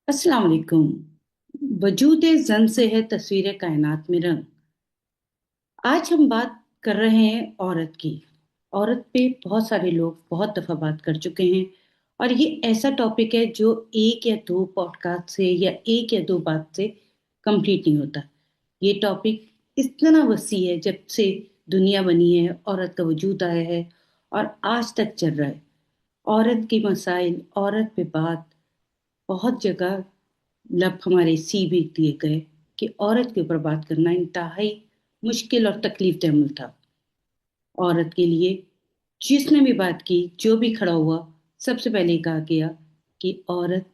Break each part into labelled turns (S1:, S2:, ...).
S1: अस्सलाम वालेकुम। वजूद जन से है तस्वीर कायनात में रंग। आज हम बात कर रहे हैं औरत की। औरत पे बहुत सारे लोग बहुत दफा बात कर चुके हैं और ये ऐसा टॉपिक है जो एक या दो पॉडकास्ट से या एक या दो बात से कंप्लीट नहीं होता। ये टॉपिक इतना वसी है, जब से दुनिया बनी है औरत का वजूद आया है और आज तक चल रहा है। औरत की मसाइल, औरत पे बात बहुत जगह लब हमारे सीबी दिए गए कि औरत के ऊपर बात करना इंतहाई मुश्किल और तकलीफ दह अमल था। औरत के लिए जिसने भी बात की, जो भी खड़ा हुआ, सबसे पहले कहा गया कि औरत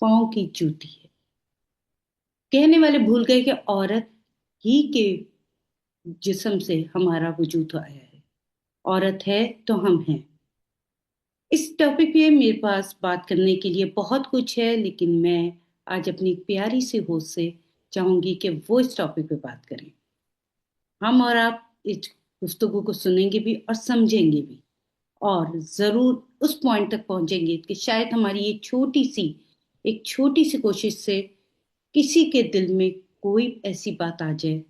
S1: पाँव की जूती है। कहने वाले भूल गए कि औरत ही के जिस्म से हमारा वजूद आया है। औरत है तो हम हैं। इस टॉपिक पे मेरे पास बात करने के लिए बहुत कुछ है, लेकिन मैं आज अपनी एक प्यारी सी होस्ट से चाहूंगी कि वो इस टॉपिक पे बात करें। हम और आप इस गुफ्तगू को सुनेंगे भी और समझेंगे भी, और ज़रूर उस पॉइंट तक पहुंचेंगे कि शायद हमारी ये एक छोटी सी कोशिश से किसी के दिल में कोई ऐसी बात आ जाए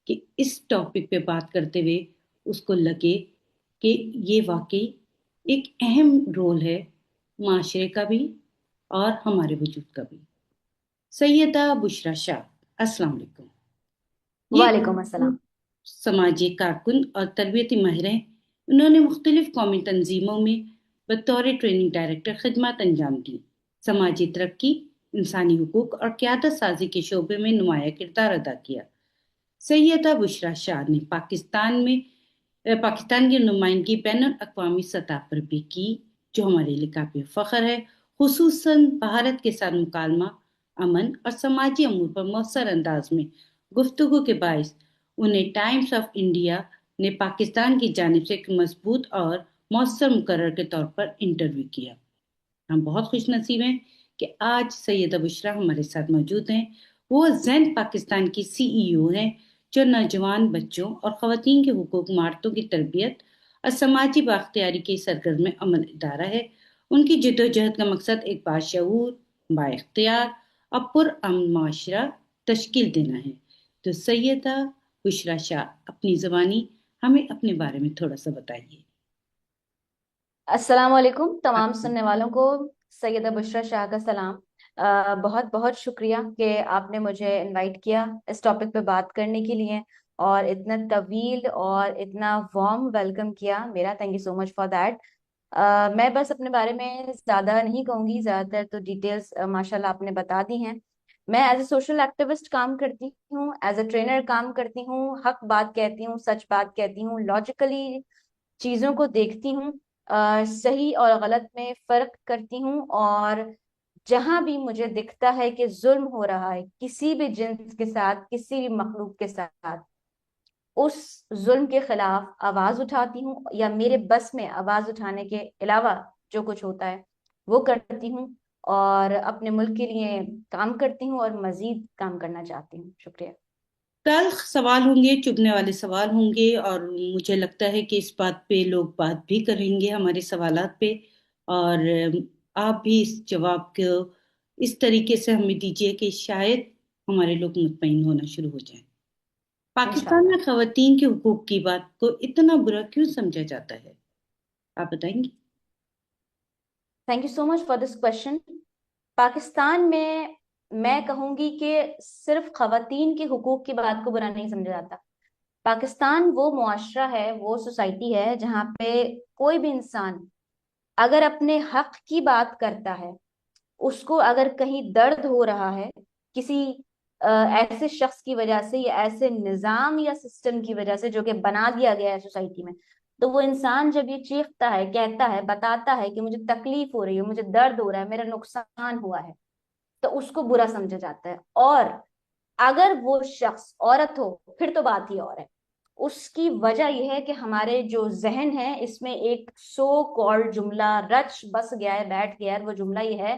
S1: कि इस टॉपिक पे बात करते हुए उसको लगे कि ये वाकई एक अहम रोल है, माशरे का भी और हमारे वजूद का भी। सैयदा बुशरा शाह, अस्सलाम वालेकुम। ये
S2: वालेकुम अस्सलाम।
S1: समाजी कारकुन और तरबियती माहिर हैं। उन्होंने मुख्तलिफ कौमी तंजीमों में बतौर ट्रेनिंग डायरेक्टर खिदमत अंजाम दी। समाजी तरक्की, इंसानी हुकूक और क़यादत साजी के शोबे में नुमाया किरदार अदा किया। सैयदा बुशरा शाह ने पाकिस्तान की नुमाइंदगी बैन अवी सतह पर भी की, जो हमारे लिए काफ़ी फ़ख्र है। खुसूसन भारत के साथ मुकालमा, अमन और समाजी अमूर पर मौसर अंदाज में गुफ्तगू के बायस उन्हें टाइम्स ऑफ इंडिया ने पाकिस्तान की जानिब से एक मजबूत और मौसर मुकर्रर के तौर पर इंटरव्यू किया। हम बहुत खुश नसीब हैं कि आज सैयदा बुशरा हमारे साथ मौजूद हैं। वो जैन पाकिस्तान की सीईओ हैं, जो नौजवान बच्चों और ख़वातीन के हुकूक मार्तों की तरबियत और समाजी बाख्तियारी के सरगर्म अमल इदारा है। उनकी जद्दोजहद का मकसद एक बाशऊर, बाइख्तियार और पुरअमन माशरा तश्कील देना है। तो सैयदा बुशरा शाह, अपनी ज़बानी हमें अपने बारे में थोड़ा सा बताइए।
S2: अस्सलाम वालेकुम तमाम सुनने वालों को। सैयदा बुशरा शाह का सलाम। बहुत बहुत शुक्रिया कि आपने मुझे इनवाइट किया इस टॉपिक पे बात करने के लिए, और इतना तवील और इतना वार्म वेलकम किया मेरा। Thank you so much for that. मैं बस अपने बारे में ज़्यादा नहीं कहूँगी, ज़्यादातर तो डिटेल्स माशाल्लाह आपने बता दी हैं। मैं एज ए सोशल एक्टिविस्ट काम करती हूँ, एज ए ट्रेनर काम करती हूँ, हक बात कहती हूँ, सच बात कहती हूँ, लॉजिकली चीजों को देखती हूँ, सही और गलत में फर्क करती हूँ। और जहां भी मुझे दिखता है कि जुल्म हो रहा है किसी भी जिन्स के साथ, किसी भी मखलूक के साथ, उस जुल्म के खिलाफ आवाज उठाती हूँ, या मेरे बस में आवाज उठाने के अलावा जो कुछ होता है वो करती हूँ, और अपने मुल्क के लिए काम करती हूँ और मजीद काम करना चाहती हूँ। शुक्रिया।
S1: तल्ख सवाल होंगे, चुभने वाले सवाल होंगे, और मुझे लगता है कि इस बात पे लोग बात भी करेंगे हमारे सवालात पे। और आप भी इस जवाब को इस तरीके से हमें दीजिए कि शायद हमारे लोग मुतमईन होना शुरू हो जाएं। पाकिस्तान
S2: इंशाल्लाह।
S1: में खवातीन के हुकूक की बात को इतना बुरा क्यों समझा जाता है, आप बताएंगे?
S2: Thank you so much for this question. Pakistan में मैं कहूंगी कि सिर्फ खवातीन के हुकूक की बात को बुरा नहीं समझा जाता। पाकिस्तान वो मुआशरा है, वो सोसाइटी है जहाँ पे कोई भी इंसान अगर अपने हक की बात करता है, उसको अगर कहीं दर्द हो रहा है किसी ऐसे शख्स की वजह से, या ऐसे निजाम या सिस्टम की वजह से जो कि बना दिया गया है सोसाइटी में, तो वो इंसान जब ये चीखता है, कहता है, बताता है कि मुझे तकलीफ हो रही है, मुझे दर्द हो रहा है, मेरा नुकसान हुआ है, तो उसको बुरा समझा जाता है। और अगर वो शख्स औरत हो फिर तो बात ही और है। उसकी वजह यह है कि हमारे जो जहन है इसमें एक सो कॉल्ड जुमला रच बस गया है, बैठ गया है। वो जुमला यह है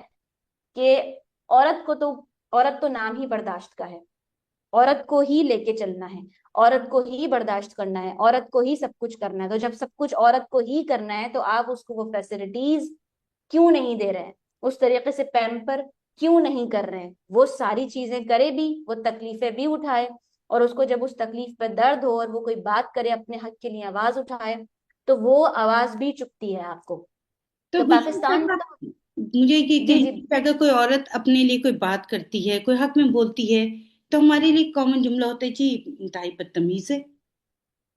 S2: कि औरत को तो औरत तो नाम ही बर्दाश्त का है, औरत को ही लेके चलना है, औरत को ही बर्दाश्त करना है, औरत को ही सब कुछ करना है। तो जब सब कुछ औरत को ही करना है तो आप उसको वो फैसिलिटीज क्यों नहीं दे रहे हैं, उस तरीके से पैम्पर क्यों नहीं कर रहे हैं, वो सारी चीजें करे भी, वो तकलीफें भी उठाए, और उसको जब उस तकलीफ पे दर्द हो और वो कोई बात करे, अपने हक के लिए आवाज उठाए, तो वो आवाज भी चुभती है आपको।
S1: तो
S2: तो
S1: गुजरात
S2: पाकिस्तान
S1: का,
S2: का,
S1: मुझे ये
S2: जी
S1: कहिए
S2: जी
S1: कि अगर कोई औरत अपने लिए कोई बात करती है, कोई हक में बोलती है, तो हमारे लिए कॉमन जुमला होता है जी इंतहाई बदतमीज है।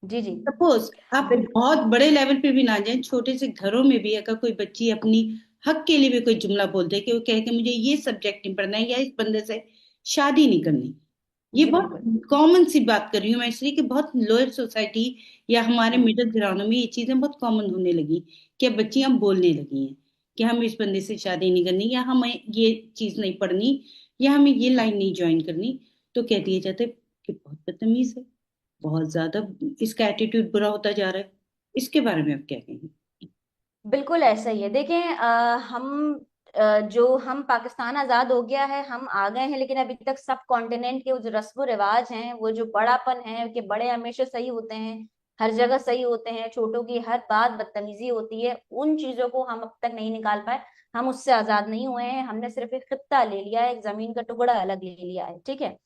S2: जी जी।
S1: सपोज आप
S2: बिल,
S1: बहुत बड़े लेवल पे भी ना जाएं, छोटे से घरों में भी अगर कोई बच्ची अपनी हक के लिए भी कोई जुमला बोल दे कि वो कहे कि मुझे ये सब्जेक्ट नहीं पढ़ना है या इस बंदे से शादी नहीं करनी, ये
S2: जी
S1: बहुत
S2: बिल्कुल।
S1: कॉमन सी बात कर रही हूँ मैं, इसलिए कि बहुत लोअर सोसाइटी या हमारे
S2: हम्म।
S1: मिडिल घरानों में ये चीजें बहुत कॉमन होने लगी कि अब बच्चियां बोलने लगी हैं कि हम इस बंदे से शादी नहीं करनी, या हमें ये चीज नहीं पढ़नी, या हमें ये लाइन नहीं ज्वाइन करनी। तो कह दिए जाते कि बहुत बदतमीज है, बहुत ज्यादा इसका एटीट्यूड बुरा होता जा रहा है। इसके बारे में आप क्या कहेंगे?
S2: बिल्कुल ऐसा ही है। देखें, जो हम पाकिस्तान आजाद हो गया है, हम आ गए हैं, लेकिन अभी तक सब कॉन्टिनेंट के वो जो रस्म रिवाज हैं, वो जो बड़ापन है कि बड़े हमेशा सही होते हैं, हर जगह सही होते हैं, छोटों की हर बात बदतमीजी होती है, उन चीजों को हम अब तक नहीं निकाल पाए। हम उससे आजाद नहीं हुए हैं, हमने सिर्फ एक खित्ता ले लिया है, एक जमीन का टुकड़ा अलग ले लिया है, ठीक है।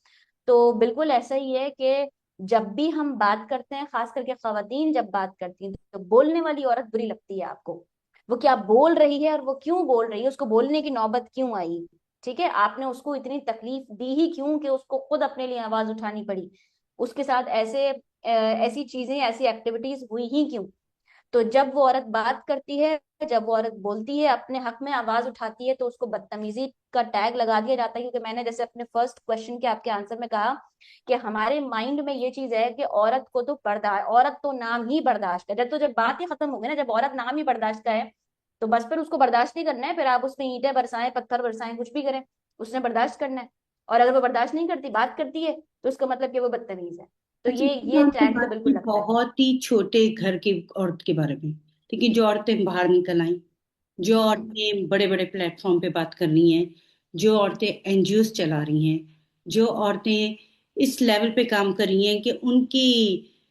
S2: तो बिल्कुल ऐसा ही है कि जब भी हम बात करते हैं, खास करके खवातीन जब बात करती हैं, तो बोलने वाली औरत बुरी लगती है आपको। वो क्या बोल रही है और वो क्यों बोल रही है, उसको बोलने की नौबत क्यों आई, ठीक है, आपने उसको इतनी तकलीफ दी ही क्यों कि उसको खुद अपने लिए आवाज उठानी पड़ी, उसके साथ ऐसी चीजें, ऐसी एक्टिविटीज हुई ही क्यों। तो जब वो औरत बात करती है, जब वो औरत बोलती है, अपने हक में आवाज उठाती है, तो उसको बदतमीजी का टैग लगा दिया जाता है। क्योंकि मैंने जैसे अपने फर्स्ट क्वेश्चन के आपके आंसर में कहा कि हमारे माइंड में ये चीज है कि औरत को तो बर्दाश्त, औरत तो नाम ही बर्दाश्त है। जब बात ही खत्म हो गई ना, जब औरत नाम ही बर्दाश्त का है, तो बस फिर उसको बर्दाश्त ही करना है, फिर आप उसमें ईंटें बरसाएं, पत्थर बरसाएं, कुछ भी करें, उसने बर्दाश्त करना है। और अगर वो बर्दाश्त नहीं करती, बात करती है, तो उसका मतलब कि वो बदतमीज है। तो
S1: अच्छा,
S2: ये
S1: मैं आपसे
S2: टैग तो
S1: बात की
S2: बिल्कुल लगता है।
S1: बहुत ही छोटे घर की औरत के बारे में, ठीक है, जो औरतें बाहर निकल आई, जो
S2: हम्म।
S1: औरतें बड़े बड़े प्लेटफॉर्म पे बात कर रही हैं, जो औरतें एनजीओस चला रही हैं, जो औरतें इस लेवल पे काम कर रही हैं कि उनकी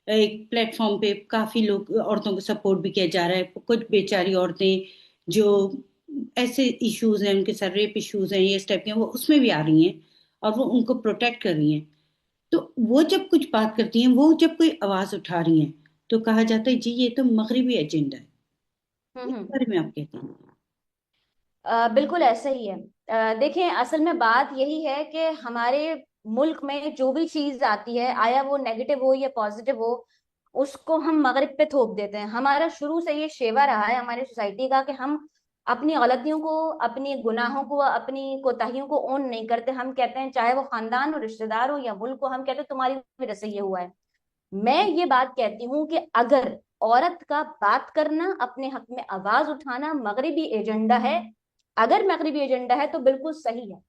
S1: एक प्लेटफॉर्म पे काफी लोग औरतों को सपोर्ट भी किया जा रहा है। कुछ बेचारी औरतें जो ऐसे इश्यूज हैं, उनके साथ रेप इश्यूज हैं, ये इस टाइप के हैं, वो उसमें भी आ रही हैं और वो उनको प्रोटेक्ट कर रही हैं। तो वो जब कुछ बात करती हैं, वो जब कोई आवाज उठा रही हैं, तो कहा जाता है जी ये तो मगरिबी एजेंडा है। इस
S2: हम्म।
S1: बारे में आप कहते हैं?
S2: बिल्कुल ऐसा ही है। देखें, असल में बात यही है कि हमारे मुल्क में जो भी चीज आती है, आया वो नेगेटिव हो या पॉजिटिव हो, उसको हम मगरिब पे थोप देते हैं। हमारा शुरू से ये शेवा रहा है हमारी सोसाइटी का कि हम अपनी गलतियों को, अपनी गुनाहों को, अपनी कोताहियों को ओन नहीं करते। हम कहते हैं, चाहे वो खानदान हो, रिश्तेदार हो या मुल्क हो, हम कहते हैं तुम्हारी वजह से ये हुआ है। मैं ये बात कहती हूँ कि अगर औरत का बात करना, अपने हक में आवाज उठाना मगरिबी एजेंडा है, अगर मगरिबी एजेंडा है तो बिल्कुल सही है।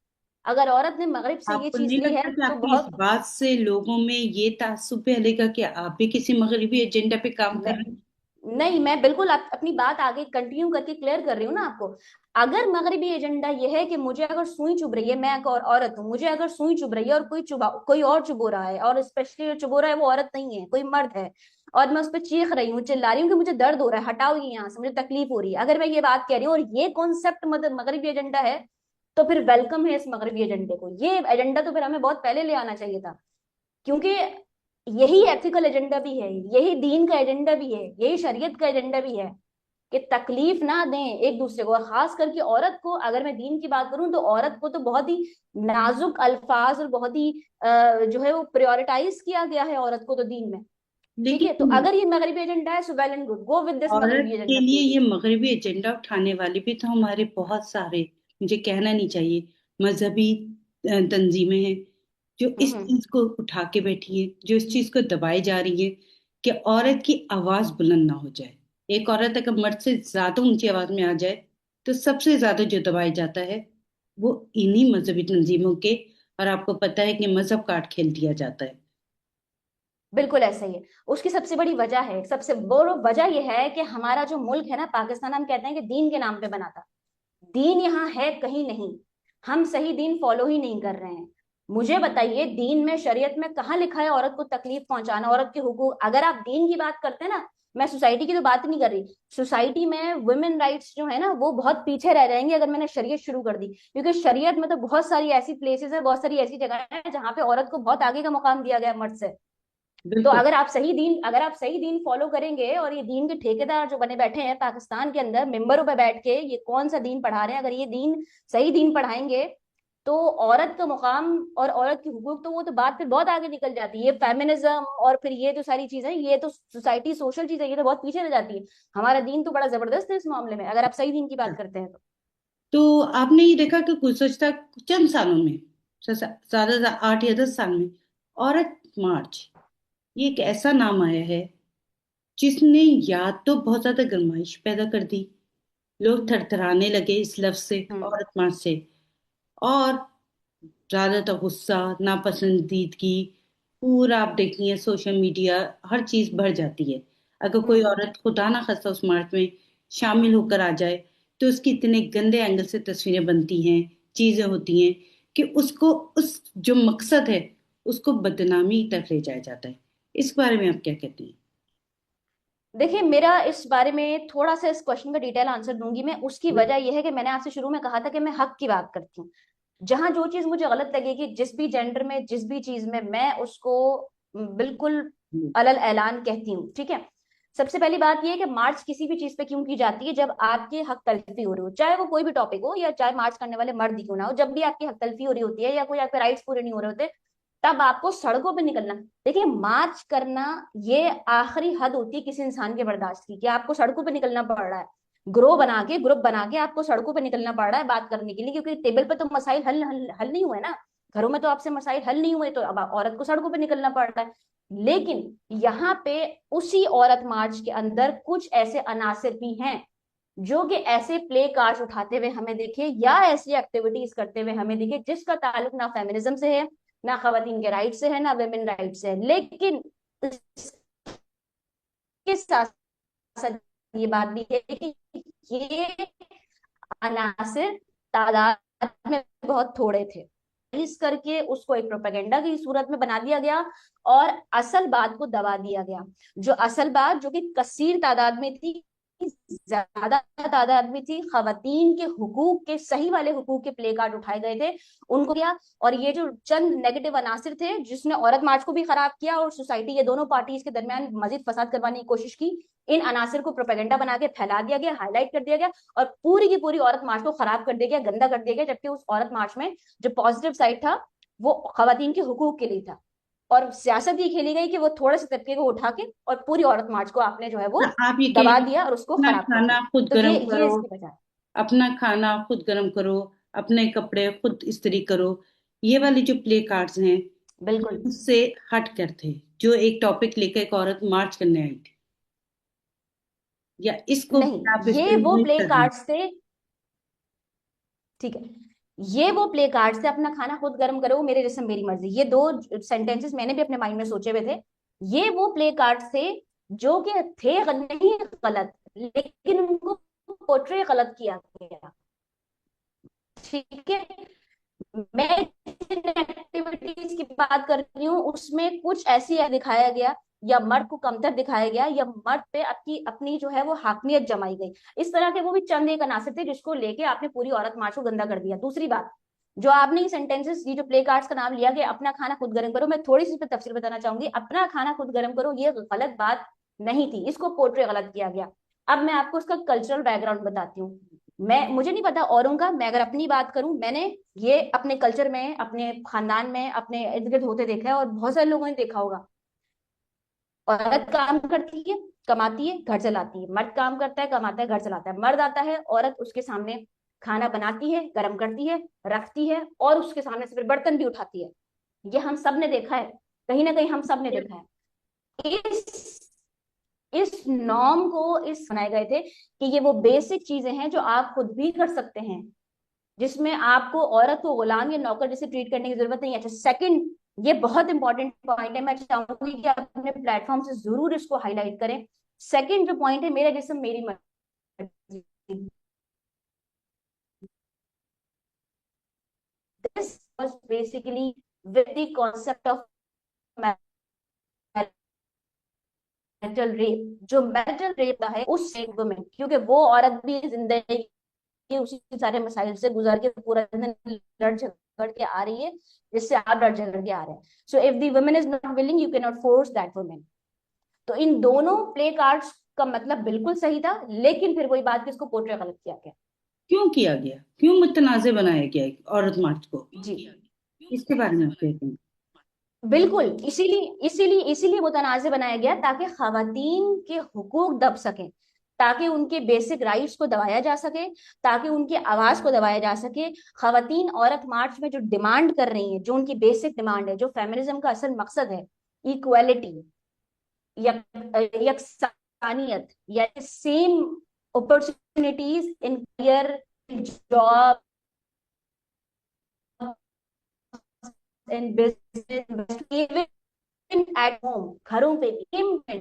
S2: अगर औरत ने मगरिब से ये
S1: आपको
S2: चीज
S1: नहीं
S2: ली
S1: लगता
S2: है
S1: कि
S2: तो
S1: आपकी इस
S2: बहुत,
S1: बात से लोगों में ये तासुब फैलेगा कि आप भी किसी मगरिबी एजेंडा पे काम कर
S2: मैं
S1: रहे हैं?
S2: नहीं, मैं बिल्कुल अपनी बात आगे कंटिन्यू करके क्लियर कर रही हूँ ना आपको। अगर मगरिबी एजेंडा ये है कि मुझे अगर सुई चुभ रही है, मैं एक और औरत हूँ, मुझे अगर सुई चुभ रही है और कोई और चुभो रहा है, और स्पेशली चुभो रहा है वो औरत नहीं है, कोई मर्द है, और मैं उस पर चीख रही हूँ, चिल्ला रही हूँ कि मुझे दर्द हो रहा है, हटाओ ये यहाँ से, मुझे तकलीफ हो रही है, अगर मैं ये बात कह रही हूँ और ये कॉन्सेप्ट मगरिबी एजेंडा है, तो फिर वेलकम है इस मगरिबी एजेंडे को। ये एजेंडा तो फिर हमें बहुत पहले ले आना चाहिए था, क्योंकि यही एथिकल एजेंडा भी है, यही दीन का एजेंडा भी है, यही शरीयत का एजेंडा भी है कि तकलीफ ना दें एक दूसरे को। और खास करके औरत को, अगर मैं दीन की बात करूं, तो औरत को तो बहुत ही नाजुक अल्फाज और बहुत ही जो है वो प्रायोरिटाइज किया गया है औरत को तो दीन में। ठीक है, तो
S1: लेकिन
S2: अगर ये मगरिबी एजेंडा है, so well and good, go with this
S1: औरत
S2: मगरिबी
S1: के
S2: एजेंडा
S1: लिए
S2: प्लीज।
S1: ये मगरिबी एजेंडा उठाने वाले भी तो हमारे बहुत सारे, मुझे कहना नहीं चाहिए, मजहबी तंजीमें हैं जो इस
S2: हम्म।
S1: चीज को उठा के बैठी है, जो इस चीज को दबाई जा रही है कि औरत की आवाज बुलंद ना हो जाए। एक औरत अगर मर्द से ज्यादा ऊंची आवाज में आ जाए, तो सबसे ज्यादा जो दबाया जाता है वो इन्हीं मजहबी तंजीमों के, और आपको पता है कि मजहब काट खेल दिया जाता है।
S2: बिल्कुल ऐसा ही है। उसकी सबसे बड़ी वजह है, सबसे बड़ी वजह यह है कि हमारा जो मुल्क है ना पाकिस्तान, हम कहते हैं कि दीन के नाम पे बना था। दीन यहाँ है कहीं नहीं, हम सही दीन फॉलो ही नहीं कर रहे हैं। मुझे बताइए, दीन में, शरीयत में कहाँ लिखा है औरत को तकलीफ पहुंचाना, औरत के हुकूक? अगर आप दीन की बात करते हैं ना, मैं सोसाइटी की तो बात नहीं कर रही। सोसाइटी में वुमेन राइट्स जो है ना वो बहुत पीछे रह जाएंगे अगर मैंने शरीयत शुरू कर दी, क्योंकि शरीयत में तो बहुत सारी ऐसी प्लेसेस है, बहुत सारी ऐसी जगह है जहाँ पे औरत को बहुत आगे का मुकाम दिया गया है मर्द से। तो
S1: बिल्कुल।
S2: अगर आप सही दीन फॉलो करेंगे, और ये दीन के ठेकेदार जो बने बैठे हैं पाकिस्तान के अंदर मिंबरों पे बैठ के, ये कौन सा दीन पढ़ा रहे हैं, अगर ये दीन सही दीन पढ़ाएंगे तो औरत का मुकाम और औरत की हुकूक तो वो तो बात फिर बहुत आगे निकल जाती है। ये फेमिनिज्म और फिर ये जो सारी चीजें, ये तो सोसाइटी सोशल चीजें, ये तो बहुत पीछे रह जाती है। हमारा दीन तो बड़ा जबरदस्त है इस मामले में, अगर आप सही दीन की बात करते हैं तो।
S1: तो आपने ये देखा कि गुज़श्ता चंद सालों में, ज्यादा 8 या 10 साल में, औरत मार्च, ये एक ऐसा नाम आया है जिसने या तो बहुत ज्यादा गर्माइश पैदा कर दी, लोग थरथराने लगे इस लफ्ज से,
S2: हम्म।
S1: औरत मार्च से, और ज्यादातर गुस्सा, नापसंदीदगी, पूरा आप देखिए सोशल मीडिया, हर चीज बढ़ जाती है। अगर कोई
S2: हम्म।
S1: औरत खुदा ना खास्ता उस मार्च में शामिल होकर आ जाए, तो उसकी इतने गंदे एंगल से तस्वीरें बनती हैं, चीजें होती हैं, कि उसको उस जो मकसद है उसको बदनामी तक ले जाया जाता है। इस बारे में आप क्या कहती हैं?
S2: देखिए, मेरा इस बारे में थोड़ा सा इस क्वेश्चन का डिटेल आंसर दूंगी मैं। उसकी वजह यह है कि मैंने आपसे शुरू में कहा था कि मैं हक की बात करती हूँ। जहां जो चीज मुझे गलत लगेगी, जिस भी जेंडर में, जिस भी चीज में, मैं उसको बिल्कुल अलल ऐलान कहती हूँ, ठीक है। सबसे पहली बात यह है कि मार्च किसी भी चीज पे क्यों की जाती है, जब आपकी हक तलफी हो रही हो, चाहे वो कोई भी टॉपिक हो, या चाहे मार्च करने वाले मर्द ही क्यों ना हो, जब भी आपकी हक तलफी हो रही होती है या कोई आपके राइट्स पूरे नहीं हो रहे होते, तब आपको सड़कों पे निकलना। देखिए, मार्च करना ये आखिरी हद होती है किसी इंसान के बर्दाश्त की, कि आपको सड़कों पे निकलना पड़ रहा है, ग्रुप बना के आपको सड़कों पे निकलना पड़ रहा है बात करने के लिए, क्योंकि टेबल पे तो मसाइल हल नहीं हुए ना। घरों में तो आपसे मसाइल हल नहीं हुए, तो अब औरत को सड़कों पे निकलना पड़ रहा है। लेकिन यहाँ पे उसी औरत मार्च के अंदर कुछ ऐसे अनासिर भी हैं जो कि ऐसे प्ले कार्ड्स उठाते हुए हमें दिखे, या ऐसी एक्टिविटीज करते हुए हमें दिखे जिसका ताल्लुक ना फेमिनिज्म से है, ना खवातीन के राइट से है, ना वेमेन राइट से है। लेकिन इसके साथ साथ ये बात भी है कि ये अनासिर तादाद में बहुत थोड़े थे, इस करके उसको एक प्रोपेगेंडा की सूरत में बना दिया गया और असल बात को दबा दिया गया। जो असल बात, जो कि कसीर तादाद में थी, ज्यादा तादाद में थी, खवातीन के हुकूक के, सही वाले हुकूक के प्ले कार्ड उठाए गए थे, उनको किया। और ये जो चंद नेगेटिव अनासिर थे जिसने औरत मार्च को भी खराब किया और सोसाइटी, ये दोनों पार्टीज के दरमियान मजीद फसाद करवाने की कोशिश की, इन अनासिर को प्रोपेगेंडा बना के फैला दिया गया, हाईलाइट कर दिया गया, और पूरी की पूरी औरत मार्च को खराब कर दिया गया, गंदा कर दिया गया। जबकि उस औरत मार्च में जो पॉजिटिव साइड था वो खवातीन के हुकूक के लिए था, और सियासत ये खेली गई कि वो थोड़े से तबके को उठा के और पूरी औरत मार्च को आपने जो है वो
S1: आप ये कह
S2: दबा
S1: रही हैं,
S2: दिया और उसको
S1: अपना
S2: खराब कर
S1: खाना
S2: दिया।
S1: खुद
S2: तो
S1: गर्म
S2: ये
S1: करो,
S2: इसकी वजह है।
S1: अपना खाना खुद गर्म करो, अपने कपड़े खुद इस्त्री करो, ये वाले जो प्ले कार्ड्स हैं, ये
S2: बिल्कुल
S1: उससे हट कर थे। जो एक टॉपिक लेकर एक औरत मार्च करने आई थी, या इसको
S2: नहीं,
S1: आप इस पे
S2: ये वो
S1: यूज
S2: प्ले
S1: कर रही हैं?
S2: कार्ड्स थे, ठीक है, ये वो प्ले कार्ड से अपना खाना खुद गर्म करो, मेरे जिसम मेरी मर्जी, ये दो सेंटेंसेस मैंने भी अपने माइंड में सोचे हुए थे। ये वो प्ले कार्ड थे जो कि थे नहीं गलत, लेकिन उनको पोर्ट्रे गलत किया गया, ठीक है। मैं जिन एक्टिविटीज की बात कर रही हूँ उसमें कुछ ऐसी दिखाया गया, या मर्द को कमतर दिखाया गया, या मर्द पे अपनी अपनी जो है वो हाकमियत जमाई गई। इस तरह के वो भी चंद एक अनासर थे जिसको लेके आपने पूरी औरत मार्च को गंदा कर दिया। दूसरी बात, जो आपने ये सेंटेंसेस, ये जो प्ले कार्ड्स का नाम लिया कि अपना खाना खुद गर्म करो, मैं थोड़ी सी इस पे तफसील बताना चाहूंगी। अपना खाना खुद गर्म करो ये गलत बात नहीं थी, इसको पोर्ट्रे गलत किया गया। अब मैं आपको उसका कल्चरल बैकग्राउंड बताती हूँ। मैं, मुझे नहीं पता औरों का, मैं अगर अपनी बात करूं, मैंने ये अपने कल्चर में, अपने खानदान में, अपने इर्द गिर्द होते देखा है, और बहुत सारे लोगों ने देखा होगा। औरत काम करती है, कमाती है, घर चलाती है, मर्द काम करता है, कमाता है, घर चलाता है, मर्द आता है, औरत उसके सामने खाना बनाती है, गर्म करती है, रखती है, और उसके सामने से फिर बर्तन भी उठाती है। ये हम सब ने देखा है, कहीं ना कहीं हम सब ने देखा है। इस नॉर्म को इस बनाए गए थे कि ये वो बेसिक चीजें हैं जो आप खुद भी कर सकते हैं, जिसमें आपको औरत को गुलाम या नौकर जैसे ट्रीट करने की जरूरत नहीं है। अच्छा, सेकंड, ये बहुत इंपॉर्टेंट पॉइंट है, मैं चाहूंगी कि आप अपने प्लेटफॉर्म से जरूर इसको हाईलाइट करें। सेकंड जो पॉइंट है, मेरा जिस्म मेरी मर्जी, this was basically with the concept of marital rape, जो मैरिटल रेप है उससे वुमेन, क्योंकि वो औरत भी जिंदगी के उसी सारे मसाइल से गुजर के पूरा दिन लड़ झगड़ के आ रही है, जिससे आप लड़ झगड़ के आ रहे हैं। So if the women is not willing, you can not force that women. तो इन दोनों प्ले कार्ड्स का मतलब बिल्कुल सही था, लेकिन फिर वही बात कि इसको पोर्ट्रे गलत किया गया।
S1: क्यों किया गया, क्यों मुतनाज़ बनाया गया औरत मार्च को,
S2: जी
S1: इसके बारे में आप कहते हैं?
S2: बिल्कुल, इसीलिए इसीलिए इसीलिए मुतनाज़ बनाया गया ताकि खवातीन के हुकूक दब सकें, ताकि उनके बेसिक राइट्स को दबाया जा सके, ताकि उनकी आवाज को दबाया जा सके। खवातीन औरत मार्च में जो डिमांड कर रही हैं, जो उनकी बेसिक डिमांड है, जो फेमिनिज्म का असल मकसद है, इक्वालिटी, यकसानियत, या same opportunities in career, job, in business, even at home, घरों पे भी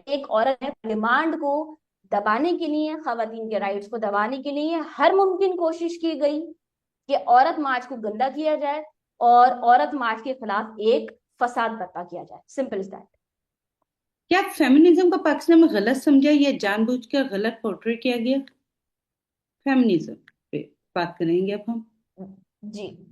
S2: एक औरत है, डिमांड को दबाने के लिए, खवातीन के राइट्स को दबाने के लिए हर मुमकिन कोशिश की गई कि औरत मार्च को गंदा किया जाए और औरत मार्च के खिलाफ एक फसाद बर्पा किया जाए। Simple is that.
S1: क्या फेमिनिज्म का पाकिस्तान में गलत समझा या जानबूझकर गलत पोर्ट्रे किया गया? फेमिनिज्म पे बात करेंगे अब हम।
S2: जी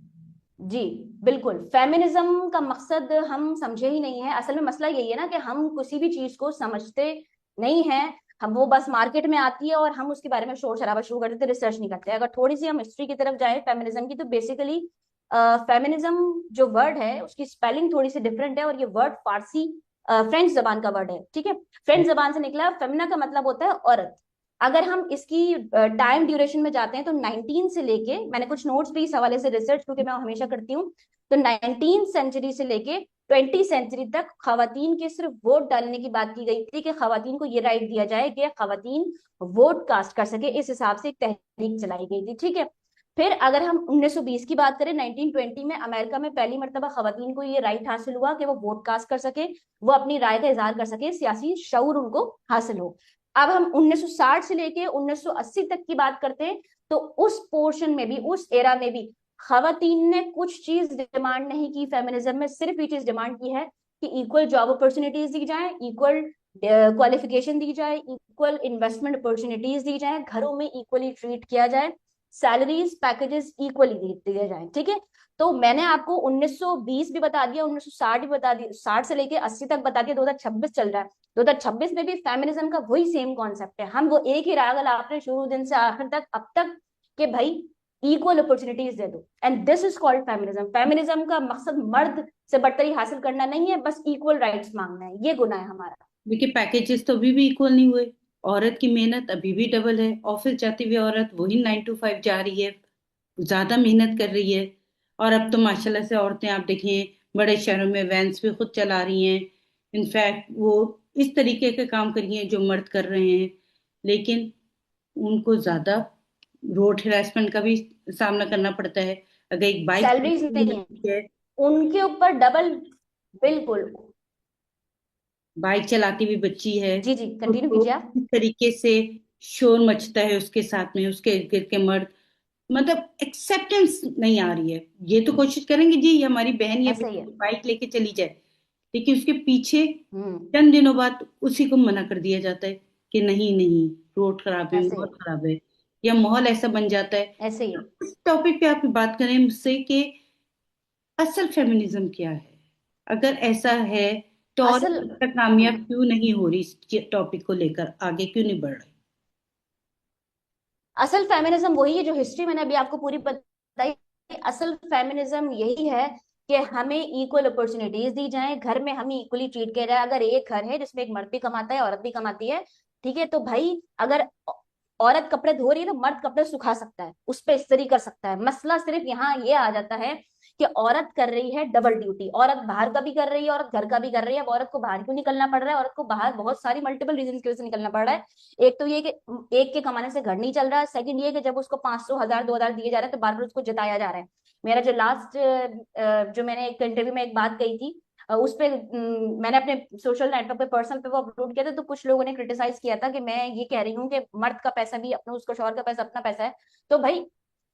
S2: जी बिल्कुल, फेमिनिज्म का मकसद हम समझे ही नहीं है। असल में मसला यही है ना कि हम किसी भी चीज को समझते नहीं है। हम वो बस मार्केट में आती है और हम उसके बारे में शोर शराबा शुरू कर देते, रिसर्च नहीं करते। अगर थोड़ी सी हम हिस्ट्री की तरफ जाए फेमिनिज्म की, तो बेसिकली फेमिनिज्म जो वर्ड है उसकी स्पेलिंग थोड़ी सी डिफरेंट है, और ये वर्ड फारसी फ्रेंच जबान का वर्ड है, ठीक है। फ्रेंच जबान से निकला। फेमिना का मतलब होता है औरत। अगर हम इसकी टाइम ड्यूरेशन में जाते हैं तो 19 से लेके, मैंने कुछ नोट्स भी इस हवाले से रिसर्च क्योंकि मैं हमेशा करती हूँ, तो 19 सेंचुरी से लेके 20 सेंचुरी तक खवातीन के सिर्फ वोट डालने की बात की गई थी कि खवातीन को ये राइट दिया जाए कि खवातीन वोट कास्ट कर सके। इस हिसाब से एक तहरीक चलाई गई थी, ठीक है। फिर अगर हम 1920 की बात करें, 1920 में अमेरिका में पहली मरतबा खवातीन को ये राइट हासिल हुआ कि वो वोट कास्ट कर सके, वो अपनी राय का इजहार कर सके, सियासी शऊर उनको हासिल हो। अब हम 1960 से लेके 1980 तक की बात करते हैं, तो उस पोर्शन में भी, उस एरा में भी खवातीन ने कुछ चीज डिमांड नहीं की फेमिनिज्म में। सिर्फ ये चीज डिमांड की है कि इक्वल जॉब अपॉर्चुनिटीज दी जाए, इक्वल क्वालिफिकेशन दी जाए, इक्वल इन्वेस्टमेंट अपॉर्चुनिटीज दी जाए, घरों में इक्वली ट्रीट किया जाए, सैलरीज पैकेजेस इक्वली दिए जाए, ठीक है। तो मैंने आपको 1920 भी बता दिया, 1960 भी बता दिया, 60 से लेके 80 तक बता दिया, 2026 चल रहा है। 2026 में भी फेमिनिज्म का वही सेम कॉन्सेप्ट है। हम वो एक ही राग आपने शुरू दिन से आखिर तक अब तक कि भाई इक्वल अपॉर्चुनिटीज दे दो, and this is called feminism. Feminism का मकसद मर्द से बढ़तरी हासिल करना नहीं है, बस इक्वल राइट्स मांगना है। ये गुनाह है हमारा।
S1: देखिए, पैकेजेस तो अभी भी इक्वल नहीं हुए। औरत की मेहनत अभी भी डबल है। ऑफिस जाती हुई औरत वही 9 to 5 जा रही है, ज्यादा मेहनत कर रही है। और अब तो माशाल्लाह से औरतें आप देखें, बड़े शहरों में वैन्स भी खुद चला रही हैं। इनफैक्ट वो इस तरीके के काम कर रही हैं जो मर्द कर रहे हैं, लेकिन उनको ज्यादा रोड हरासमेंट का भी सामना करना पड़ता है। अगर एक बाइक
S2: सैलरीज नहीं है
S1: है,
S2: उनके ऊपर डबल। बिल्कुल।
S1: बाइक चलाती हुई बच्ची है,
S2: जी जी, कंटिन्यू
S1: उसको
S2: कीजिए आप।
S1: किस तरीके से शोर मचता है उसके साथ में, उसके इर्द गिर्द के मर्द। मतलब एक्सेप्टेंस नहीं आ रही है। ये तो कोशिश करेंगे जी, ये हमारी बहन या
S2: ऐसा ही है।
S1: बेटी बाइक लेके चली जाए, लेकिन उसके पीछे
S2: हम्म।
S1: चंद दिनों बाद उसी को मना कर दिया जाता है कि नहीं नहीं, रोड खराब है,
S2: ऐसे ही
S1: माहौल
S2: है।
S1: खराब है, या माहौल ऐसा बन जाता है।
S2: ऐसे ही है।
S1: इस टॉपिक पे आप बात करें मुझसे कि असल फेमिनिज्म क्या है? अगर ऐसा है तो और
S2: असल
S1: अब तक कामयाब क्यों नहीं हो रही, इस टॉपिक को लेकर आगे क्यों नहीं बढ़ रही?
S2: असल फेमिनिज्म वही है जो हिस्ट्री मैंने अभी आपको पूरी बताई। असल फेमिनिज्म यही है कि हमें इक्वल अपॉर्चुनिटीज दी जाएं, घर में हमें इक्वली ट्रीट किया जाए। अगर एक घर है जिसमें एक मर्द भी कमाता है, औरत भी कमाती है, ठीक है, तो भाई अगर औरत कपड़े धो रही है तो मर्द कपड़े सुखा सकता है, उस पर इस्त्री कर सकता है। मसला सिर्फ यहाँ ये आ जाता है कि औरत कर रही है डबल ड्यूटी। औरत बाहर का भी कर रही है, औरत घर का भी कर रही है। अब औरत को बाहर क्यों निकलना पड़ रहा है? औरत को बाहर बहुत सारी मल्टीपल रीजन की वजह से निकलना पड़ रहा है। एक तो ये कि एक के कमाने से घर नहीं चल रहा है। सेकंड ये कि जब उसको 500, 1000, 2000 दिए जा रहे हैं तो बार बार उसको जताया जा रहा है। मेरा जो लास्ट, जो मैंने एक इंटरव्यू में एक बात कही थी, उस पे मैंने अपने सोशल नेटवर्क पे, पर्सनल पे वो अपलोड किया था, तो कुछ लोगों ने क्रिटिसाइज किया था कि मैं ये कह रही हूँ कि मर्द का पैसा भी अपना, उसका शौहर का पैसा अपना पैसा है। तो भाई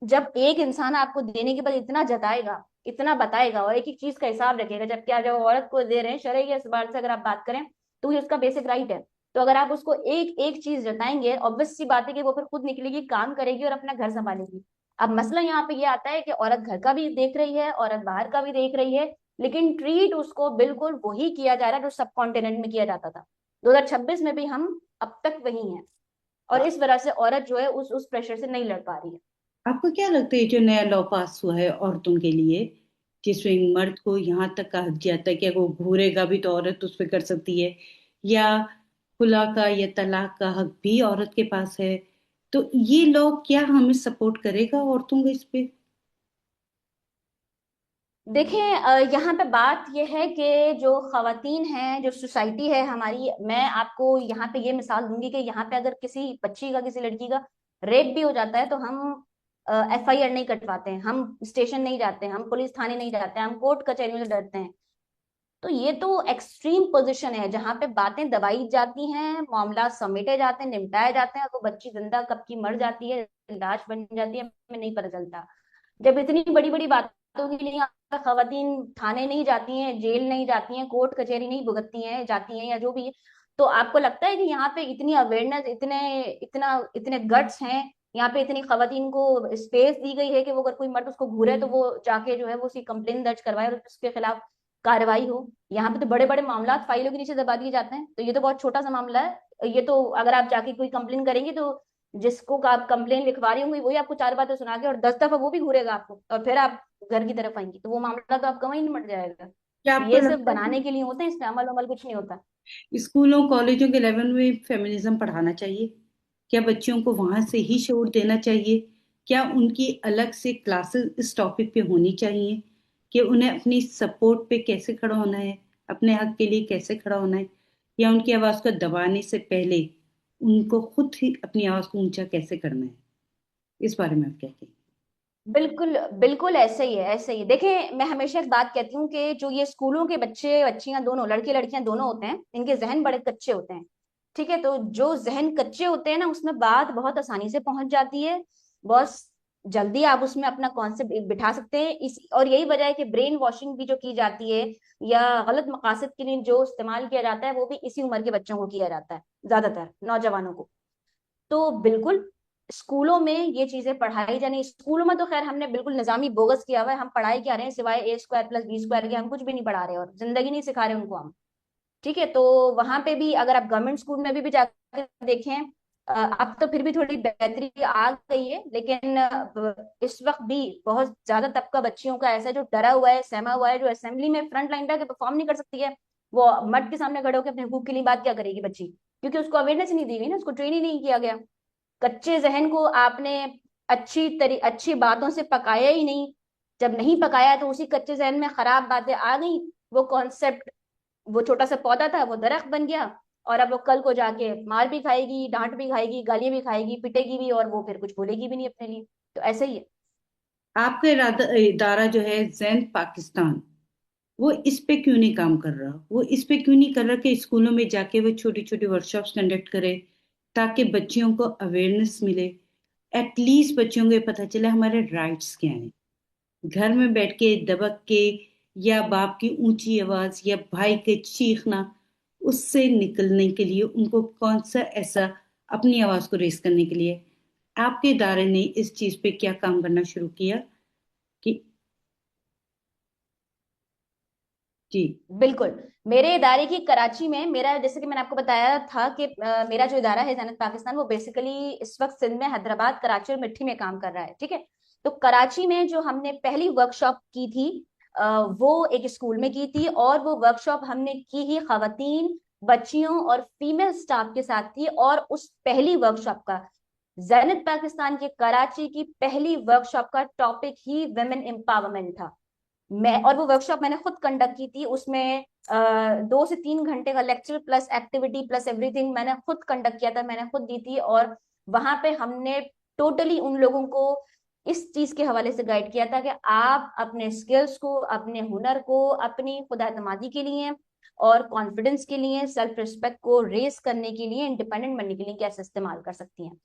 S2: जब एक इंसान आपको देने के बाद इतना जताएगा, इतना बताएगा और एक एक चीज का हिसाब रखेगा, जबकि आज वो औरत को दे रहे हैं शरय के इस बात से अगर आप बात करें, तो ये उसका बेसिक राइट है। तो अगर आप उसको एक एक चीज जताएंगे, ऑब्वियस सी बात है कि वो फिर खुद निकलेगी, काम करेगी और अपना घर संभालेगी। अब मसला यहाँ पे ये आता है कि औरत घर का भी देख रही है, औरत बाहर का भी देख रही है, लेकिन ट्रीट उसको बिल्कुल वही किया जा रहा है जो सब कॉन्टिनेंट में किया जाता था। 2026 में भी हम अब तक वही हैं, और इस वजह से औरत जो है उस प्रेशर से नहीं लड़ पा रही है।
S1: आपको क्या लगता है जो नया लॉ पास हुआ है औरतों के लिए, जिसमें मर्द को यहाँ तक कहा जाता है कि अगर वो घूरेगा भी तो औरत उस पर कर सकती है, या खुला का या तलाक का हक भी औरत के पास है, तो ये लॉ क्या हमें सपोर्ट करेगा औरतों को इस पे?
S2: देखें, यहाँ पे बात यह है कि जो खवातीन हैं, जो सोसाइटी है हमारी, मैं आपको यहाँ पे ये मिसाल दूंगी कि यहाँ पे अगर किसी बच्ची का, किसी लड़की का रेप भी हो जाता है तो हम FIR नहीं कटवाते हैं, हम स्टेशन नहीं जाते हैं, हम पुलिस थाने नहीं जाते हैं, हम कोर्ट कचहरी से डरते हैं। तो ये तो एक्सट्रीम पोजीशन है जहां पे बातें दबाई जाती हैं, मामला समेटे जाते हैं, निपटाए जाते हैं, और वो बच्ची जिंदा कब की मर जाती है, लाश बन जाती है, हमें नहीं पता चलता। जब इतनी बड़ी बड़ी बातों के लिए खवातीन थाने नहीं जाती हैं, जेल नहीं जाती हैं, कोर्ट कचहरी नहीं भुगतती हैं जाती हैं, या जो भी है, तो आपको लगता है कि यहाँ पे इतनी अवेयरनेस, इतने गट्स हैं, यहाँ पे इतनी खवातीन को स्पेस दी गई है कि वो अगर कोई मर्द उसको घूरे तो वो जाके जो है वो उसकी कंप्लेन दर्ज करवाए और उसके खिलाफ कार्रवाई हो। यहाँ पे तो बड़े बड़े मामला फाइलों के नीचे दबा दिए जाते हैं, तो ये तो बहुत छोटा सा मामला है। ये तो अगर आप जाके कोई कंप्लेन करेंगे तो जिसको आप कंप्लेन लिखवा रही होंगी वही आपको 4 बातें सुना के और 10 दफा वो भी घूरेगा आपको, और फिर आप घर की तरफ आएंगी, तो वो मामला तो आपका वहीं निमट जाएगा।
S1: क्या
S2: तो
S1: आपको
S2: ये सिर्फ
S1: लगता है
S2: बनाने के लिए होते हैं, इसमें अमल अमल कुछ नहीं होता।
S1: कि स्कूलों कॉलेजों के लेवल में फेमिनिज्म पढ़ाना चाहिए? क्या बच्चियों को वहां से ही शोर देना चाहिए? क्या उनकी अलग से क्लासेस इस टॉपिक पे होनी चाहिए कि उन्हें अपनी सपोर्ट पे कैसे खड़ा होना है, अपने हक के लिए कैसे खड़ा होना है, या उनकी आवाज को दबाने से पहले उनको खुद ही अपनी आवाज को ऊंचा कैसे करना है? इस बारे में आप क्या कहेंगे?
S2: बिल्कुल बिल्कुल, ऐसे ही है, ऐसे ही। देखें, मैं हमेशा एक बात कहती हूँ कि जो ये स्कूलों के बच्चे बच्चियां दोनों, लड़के लड़कियां दोनों होते हैं, इनके जहन बड़े कच्चे होते हैं। ठीक है, तो जो जहन कच्चे होते हैं ना, उसमें बात बहुत आसानी से पहुंच जाती है, बहुत जल्दी आप उसमें अपना कॉन्सेप्ट बिठा सकते हैं। इस और यही वजह है कि ब्रेन वॉशिंग भी जो की जाती है, या गलत मकासद के लिए जो इस्तेमाल किया जाता है, वो भी इसी उम्र के बच्चों को किया जाता है, ज्यादातर नौजवानों को। तो बिल्कुल स्कूलों में ये चीजें पढ़ाई जानी। स्कूलों में तो खैर हमने बिल्कुल निजामी बोगस किया हुआ है, हम पढ़ाई क्या रहे हैं सिवाय A² + B² के, हम कुछ भी नहीं पढ़ा रहे और जिंदगी नहीं सिखा रहे उनको हम। ठीक है, तो वहां पे भी अगर आप गवर्नमेंट स्कूल में भी जाकर देखें, अब तो फिर भी थोड़ी बेहतरी आ गई है, लेकिन इस वक्त भी बहुत ज्यादा तबका बच्चियों का ऐसा है जो डरा हुआ है, सहमा हुआ है, जो असेंबली में फ्रंट लाइन पे आके परफॉर्म नहीं कर सकती है। वो मर्द के सामने खड़े होकर अपने हुकूक के लिए बात क्या करेगी बच्ची, क्योंकि उसको अवेयरनेस नहीं दी गई ना, उसको ट्रेन ही नहीं किया गया। कच्चे जहन को आपने अच्छी बातों से पकाया ही नहीं। जब नहीं पकाया तो उसी कच्चे जहन में खराब बातें आ गई। वो कॉन्सेप्ट, वो छोटा सा पौधा था, वो दरख्त बन गया, और अब वो कल को जाके मार भी खाएगी, डांट भी खाएगी, गालियां भी खाएगी, पिटेगी भी, और वो फिर कुछ बोलेगी भी नहीं अपने लिए। तो ऐसे ही है।
S1: आपका इदारा जो है जैन पाकिस्तान, वो इस पे क्यों नहीं काम कर रहा? वो इस पे क्यों नहीं कर रहा कि स्कूलों में जाके वो छोटी छोटी वर्कशॉप्स कंडक्ट करे, ताकि बच्चियों को अवेयरनेस मिले, एटलीस्ट बच्चियों को ये पता चले हमारे राइट्स क्या हैं। घर में बैठ के दबक के, या बाप की ऊंची आवाज या भाई के चीखना, उससे निकलने के लिए उनको कौन सा ऐसा अपनी आवाज को रेस करने के लिए आपके इदारे ने इस चीज पे क्या काम करना शुरू किया कि? जी।
S2: बिल्कुल। मेरे इदारे की कराची में, मेरा जैसे कि मैंने आपको बताया था कि मेरा जो इदारा है जन्नत पाकिस्तान, वो बेसिकली इस वक्त सिंध में, हैदराबाद, कराची और मिट्टी में काम कर रहा है। ठीक है, तो कराची में जो हमने पहली वर्कशॉप की थी, वो एक स्कूल में की थी, और वो वर्कशॉप हमने की ही खवातीन, बच्चियों और फीमेल स्टाफ के साथ थी। और उस पहली वर्कशॉप का, जैनत पाकिस्तान के कराची की पहली वर्कशॉप का टॉपिक ही वुमेन एम्पावरमेंट था। मैं, और वो वर्कशॉप मैंने खुद कंडक्ट की थी, उसमें 2 से 3 घंटे का lecture plus activity plus everything मैंने खुद कंडक्ट किया था, मैंने खुद दी थी। और वहां पे हमने टोटली उन लोगों को इस चीज के हवाले से गाइड किया था कि आप अपने स्किल्स को, अपने हुनर को, अपनी खुदा एतमादी के लिए और कॉन्फिडेंस के लिए, सेल्फ रिस्पेक्ट को रेस करने के लिए, इंडिपेंडेंट बनने के लिए कैसे इस्तेमाल कर सकती हैं।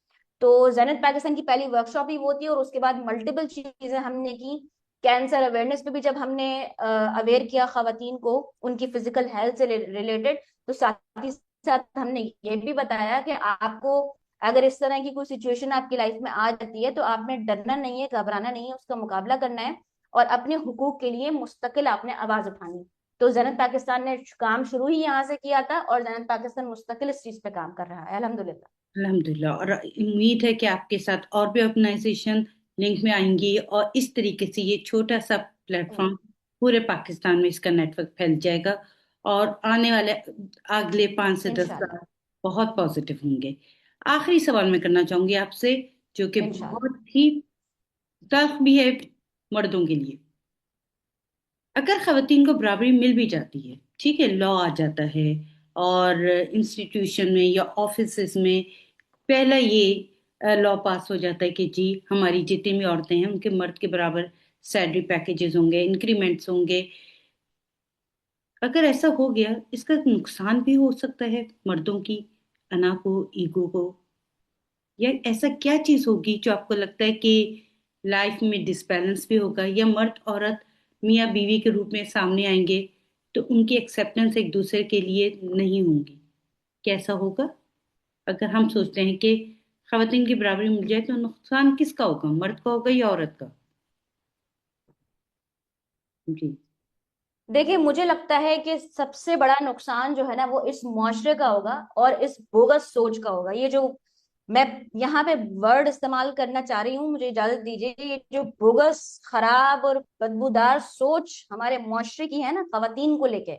S2: तो जैनत पाकिस्तान की पहली वर्कशॉप ही वो थी, और उसके बाद मल्टीपल चीजें हमने की। कैंसर अवेयरनेस पे भी जब हमने अवेयर किया खवातीन को उनकी फिजिकल हेल्थ से रिलेटेड, तो साथ ही साथ हमने ये भी बताया कि आपको अगर इस तरह की कोई सिचुएशन आपकी लाइफ में आ जाती है तो आपने डरना नहीं है, घबराना नहीं है, उसका मुकाबला करना है और अपने हुकूक के लिए मुस्तकिल आपने आवाज उठानी है। तो जनत पाकिस्तान ने काम शुरू ही यहाँ से किया था और जनत पाकिस्तान मुस्तकिल इस चीज पे काम कर रहा है, अल्हम्दुलिल्लाह।
S1: अल्हम्दुलिल्लाह। और उम्मीद है कि आपके साथ और भी ऑर्गेनाइजेशन लिंक में आएंगी और इस तरीके से ये छोटा सा प्लेटफॉर्म पूरे पाकिस्तान में इसका नेटवर्क फैल जाएगा और आने वाले अगले 5 से 10 साल
S2: इंशाल्लाह।
S1: बहुत पॉजिटिव होंगे। आखिरी सवाल मैं करना चाहूंगी आपसे, जो कि
S2: इंशाल्लाह।
S1: बहुत ही तल्ख भी है मर्दों के लिए। अगर खवातीन को बराबरी मिल भी जाती है, ठीक है, लॉ आ जाता है और इंस्टीट्यूशन में या ऑफिसेज में पहला ये लॉ पास हो जाता है कि जी हमारी जितनी भी औरतें हैं उनके मर्द के बराबर सैलरी पैकेजेस होंगे, इंक्रीमेंट्स होंगे। अगर ऐसा हो गया, इसका नुकसान भी हो सकता है मर्दों की अना को, ईगो को। या ऐसा क्या चीज होगी जो आपको लगता है कि लाइफ में डिसबैलेंस भी होगा, या मर्द औरत मियाँ बीवी के रूप में सामने आएंगे तो उनकी एक्सेप्टेंस एक दूसरे के लिए नहीं होंगी? कैसा होगा? अगर हम सोचते हैं कि खवातीन की बराबरी मिल जाए तो नुकसान किसका होगा, मर्द का होगा या औरत का? जी।
S2: देखिए, मुझे लगता है कि सबसे बड़ा नुकसान जो है ना वो इस मुआशरे का होगा और इस बोगस सोच का होगा। ये जो मैं यहाँ पे वर्ड इस्तेमाल करना चाह रही हूँ, मुझे इजाजत दीजिए, ये जो बोगस, खराब और बदबूदार सोच हमारे मुआशरे की है ना खवातीन को लेके,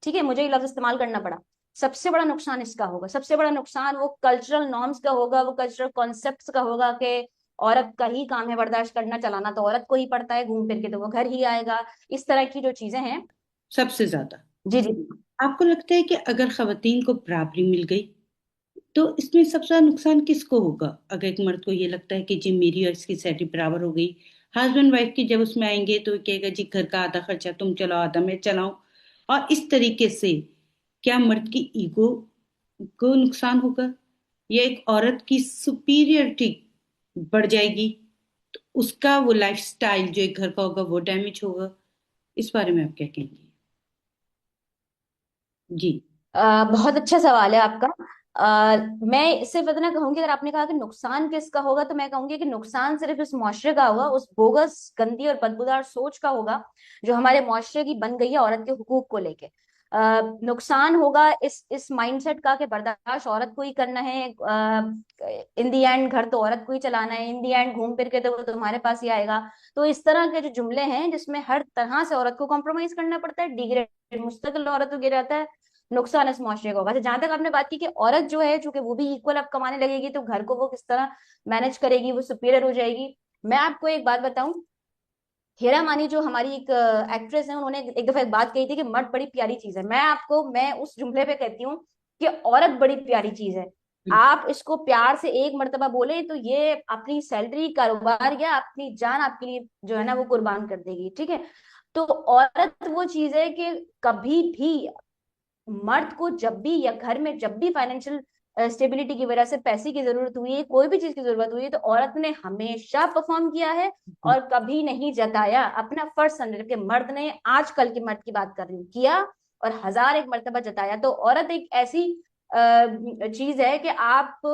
S2: ठीक है, मुझे ये लफ्ज इस्तेमाल करना पड़ा। सबसे बड़ा नुकसान इसका होगा, सबसे बड़ा नुकसान वो कल्चरल नॉर्म्स का होगा, वो कल्चरल कॉन्सेप्ट्स का होगा कि औरत का ही काम है बर्दाश्त करना, चलाना तो औरत को ही पड़ता है, घूम फिर के तो वो घर ही आएगा। इस तरह की जो चीजें हैं।
S1: सबसे ज्यादा
S2: जी जी।
S1: आपको लगता है कि अगर खवातीन को बराबरी मिल गई तो इसमें सबसे ज्यादा नुकसान किसको होगा? अगर एक मर्द को ये लगता है कि जी मेरी और इसकी सैलरी बराबर हो गई, हस्बैंड वाइफ की जब उसमें आएंगे तो कहेगा जी घर का आधा खर्चा तुम चलाओ आधा मैं चलाऊं, और इस तरीके से क्या मर्द की ईगो को नुकसान होगा, या एक औरत की सुपीरियरिटी बढ़ जाएगी तो उसका वो लाइफ स्टाइल जो एक घर का होगा वो डैमेज होगा? इस बारे में आप क्या कहेंगी? जी।
S2: बहुत अच्छा सवाल है आपका। मैं सिर्फ इतना कहूंगी, अगर आपने कहा कि नुकसान किसका होगा, तो मैं कहूंगी कि नुकसान सिर्फ इस मुआशरे का होगा, उस बोगस, गंदी और बदबूदार सोच का होगा जो हमारे मुआशरे की बन गई है औरत के हुकूक को लेके। नुकसान होगा इस माइंडसेट का कि बर्दाश्त औरत को ही करना है, इन दी एंड घर तो औरत को ही चलाना है, इन दी एंड घूम फिर के तो वो तुम्हारे पास ही आएगा। तो इस तरह के जो जुमले हैं जिसमें हर तरह से औरत को कॉम्प्रोमाइज करना पड़ता है, डिग्रेड मुस्तकिल औरत को गिर जाता है, नुकसान इस मुआशरे को होगा। अच्छा, जहां तक आपने बात की कि औरत जो है चूंकि वो भी इक्वल अब कमाने लगेगी तो घर को वो किस तरह मैनेज करेगी, वो सुपीरियर हो जाएगी। मैं आपको एक बात बताऊं, हेरा मानी जो हमारी एक एक्ट्रेस है, उन्होंने एक दफा एक बात कही थी कि मर्द बड़ी प्यारी चीज है। मैं उस जुमले पे कहती हूँ कि औरत बड़ी प्यारी चीज है। आप इसको प्यार से एक मर्तबा बोले तो ये अपनी सैलरी, कारोबार या अपनी जान आपके लिए जो है ना वो कुर्बान कर देगी, ठीक है। तो औरत वो चीज है कि कभी भी मर्द को जब भी या घर में जब भी फाइनेंशियल स्टेबिलिटी की वजह से पैसे की जरूरत हुई है, कोई भी चीज की जरूरत हुई है, तो औरत ने हमेशा परफॉर्म किया है और कभी नहीं जताया अपना फर्ज समझ के। मर्द ने, आजकल के मर्द की बात कर रही हूँ, किया और हजार एक मर्तबा जताया। तो औरत एक ऐसी चीज है कि आप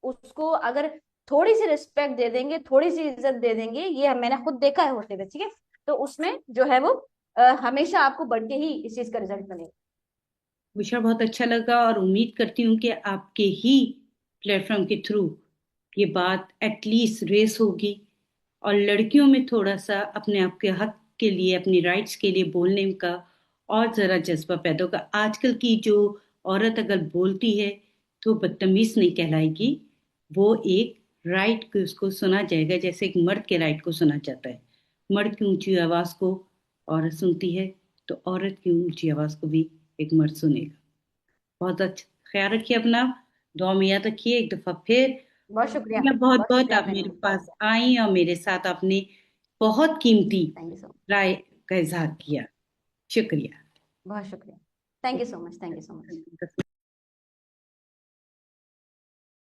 S2: उसको अगर थोड़ी सी रिस्पेक्ट दे देंगे, थोड़ी सी इज्जत दे देंगे, ये मैंने खुद देखा है होते हुए, ठीक है, तो उसमें जो है वो हमेशा आपको बढ़ के ही इस चीज का रिजल्ट मिलेगा।
S1: विषय बहुत अच्छा लगा और उम्मीद करती हूँ कि आपके ही प्लेटफॉर्म के थ्रू ये बात एटलीस्ट रेस होगी और लड़कियों में थोड़ा सा अपने आप के हक के लिए, अपनी राइट्स के लिए बोलने का और जरा जज्बा पैदा होगा। आजकल की जो औरत अगर बोलती है तो बदतमीज नहीं कहलाएगी, वो एक राइट को उसको सुना जाएगा जैसे एक मर्द के राइट को सुना जाता है। मर्द की ऊंची आवाज को औरत सुनती है तो औरत की ऊंची आवाज को भी एक मर्द सुनेगा। बहुत अच्छा, ख्याल रखिए अपना, दुआ में याद रखिए एक दफा फिर। बहुत
S2: बहुत
S1: बहुत
S2: शुक्रिया,
S1: आप
S2: आपने
S1: मेरे
S2: इन्वाइट किया।
S1: पास आई और मेरे साथ आपने बहुत कीमती
S2: थैंक यू सो मच।
S1: राय का इजहार किया। शुक्रिया।
S2: बहुत शुक्रिया। Thank you so much, thank you so much.